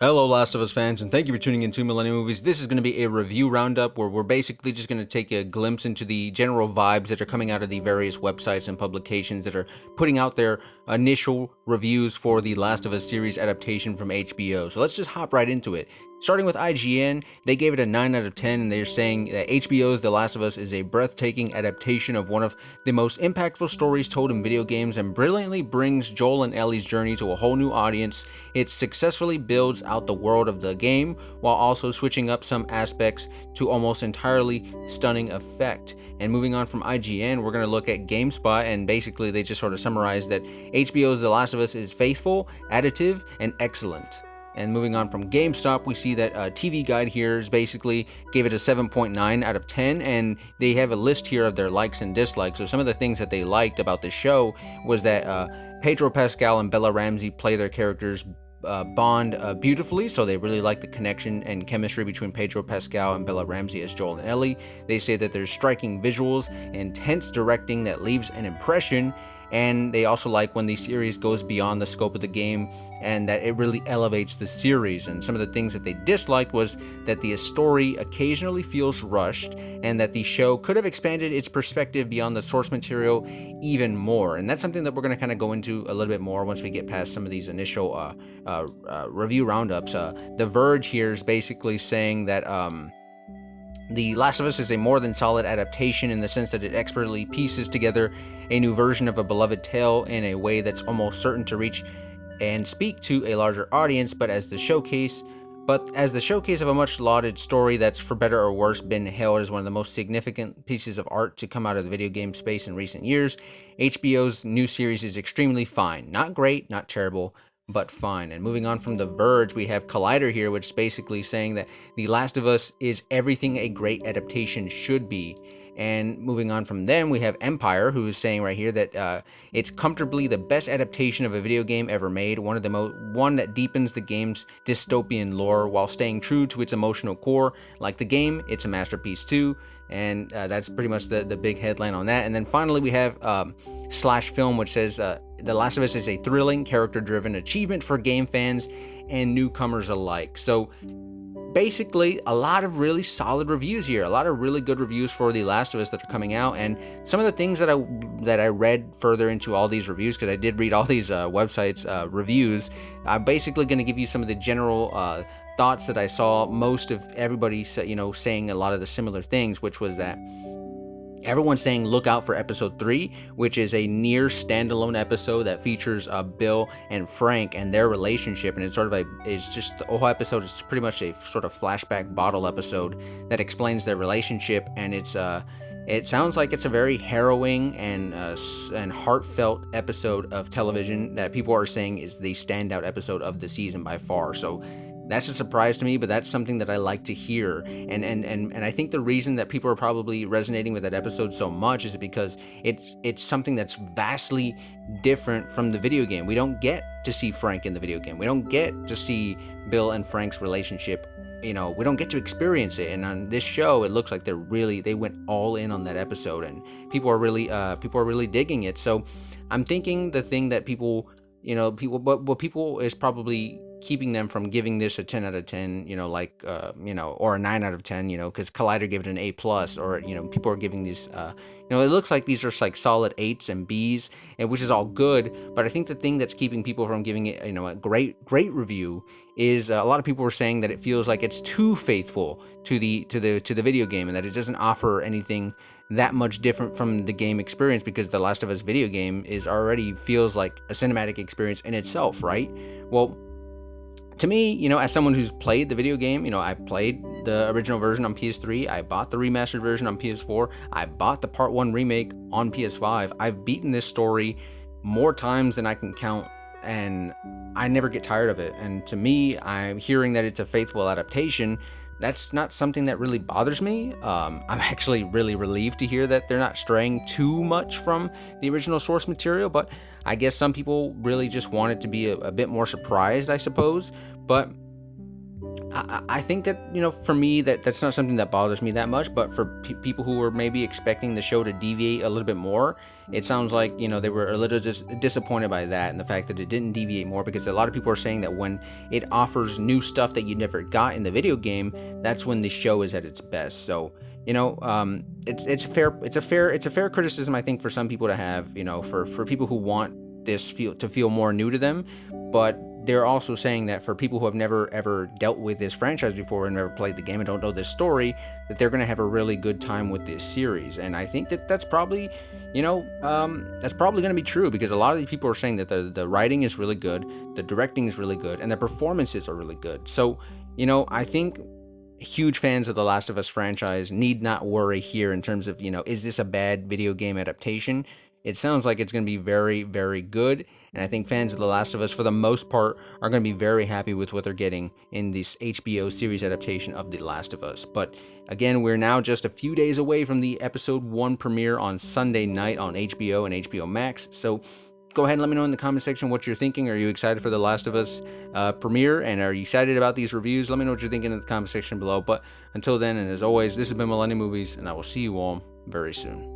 Hello, Last of Us fans, and thank you for tuning in to Millennium Movies. This is going to be a review roundup where we're basically just going to take a glimpse into the general vibes that are coming out of the various websites and publications that are putting out their initial reviews for the Last of Us series adaptation from HBO. So let's just hop right into it. Starting with IGN, they gave it a 9 out of 10, and they're saying that HBO's The Last of Us is a breathtaking adaptation of one of the most impactful stories told in video games and brilliantly brings Joel and Ellie's journey to a whole new audience. It successfully builds out the world of the game while also switching up some aspects to almost entirely stunning effect. And moving on from IGN, we're going to look at GameSpot, and basically they just sort of summarize that HBO's The Last of Us is faithful, additive, and excellent. And moving on from GameStop, we see that TV Guide here is basically gave it a 7.9 out of 10, and they have a list here of their likes and dislikes. So some of the things that they liked about the show was that Pedro Pascal and Bella Ramsey play their characters bond beautifully, so they really like the connection and chemistry between Pedro Pascal and Bella Ramsey as Joel and Ellie. They say that there's striking visuals, intense directing that leaves an impression, and they also like when the series goes beyond the scope of the game and that it really elevates the series. And some of the things that they disliked was that the story occasionally feels rushed and that the show could have expanded its perspective beyond the source material even more. And that's something that we're going to kind of go into a little bit more once we get past some of these initial review roundups. The Verge here is basically saying that The Last of Us is a more than solid adaptation in the sense that it expertly pieces together a new version of a beloved tale in a way that's almost certain to reach and speak to a larger audience, but as the showcase of a much lauded story that's, for better or worse, been hailed as one of the most significant pieces of art to come out of the video game space in recent years. HBO's new series is extremely fine. Not great, not terrible, but fine. And moving on from The Verge, we have Collider here, which is basically saying that The Last of Us is everything a great adaptation should be. And moving on from them, we have Empire, who is saying right here that it's comfortably the best adaptation of a video game ever made, one that deepens the game's dystopian lore while staying true to its emotional core. Like the game, it's a masterpiece too. And that's pretty much the big headline on that. And then finally we have Slash Film, which says The Last of Us is a thrilling, character-driven achievement for game fans and newcomers alike. So basically, a lot of really solid reviews here, a lot of really good reviews for The Last of Us that are coming out. And some of the things that I read further into all these reviews, because I did read all these websites reviews, I'm basically going to give you some of the general thoughts that I saw most of everybody saying a lot of the similar things, which was that everyone's saying look out for episode 3, which is a near standalone episode that features Bill and Frank and their relationship, and it's just the whole episode is pretty much a sort of flashback bottle episode that explains their relationship, and it sounds like it's a very harrowing and heartfelt episode of television that people are saying is the standout episode of the season by far. So that's a surprise to me, but that's something that I like to hear. And I think the reason that people are probably resonating with that episode so much is because it's something that's vastly different from the video game. We don't get to see Frank in the video game. We don't get to see Bill and Frank's relationship. We don't get to experience it. And on this show, it looks like they went all in on that episode, and people are really digging it. So I'm thinking the thing that people is probably keeping them from giving this a 10 out of 10, or a 9 out of 10, because Collider gave it an A+, or, people are giving these, it looks like these are like solid 8s and Bs, and which is all good, but I think the thing that's keeping people from giving it, a great review is a lot of people were saying that it feels like it's too faithful to the video game, and that it doesn't offer anything that much different from the game experience, because the Last of Us video game already feels like a cinematic experience in itself, right? Well, to me, as someone who's played the video game, I played the original version on PS3, I bought the remastered version on PS4, I bought the Part 1 remake on PS5, I've beaten this story more times than I can count, and I never get tired of it. And to me, I'm hearing that it's a faithful adaptation. That's not something that really bothers me. I'm actually really relieved to hear that they're not straying too much from the original source material, but I guess some people really just wanted to be a bit more surprised, I suppose. But I think that, for me, that's not something that bothers me that much, but for people who were maybe expecting the show to deviate a little bit more, it sounds like, they were a little disappointed by that and the fact that it didn't deviate more, because a lot of people are saying that when it offers new stuff that you never got in the video game, that's when the show is at its best. So, it's a fair criticism, I think, for some people to have, for people who want this to feel more new to them, but they're also saying that for people who have never ever dealt with this franchise before and never played the game and don't know this story, that they're going to have a really good time with this series. And I think that that's probably, that's probably going to be true, because a lot of these people are saying that the writing is really good, the directing is really good, and the performances are really good. So, I think huge fans of the Last of Us franchise need not worry here in terms of, is this a bad video game adaptation? It sounds like it's going to be very, very good, and I think fans of The Last of Us, for the most part, are going to be very happy with what they're getting in this HBO series adaptation of The Last of Us. But again, we're now just a few days away from the episode 1 premiere on Sunday night on HBO and HBO Max, so go ahead and let me know in the comment section what you're thinking. Are you excited for The Last of Us premiere, and are you excited about these reviews? Let me know what you're thinking in the comment section below. But until then, and as always, this has been Millennium Movies, and I will see you all very soon.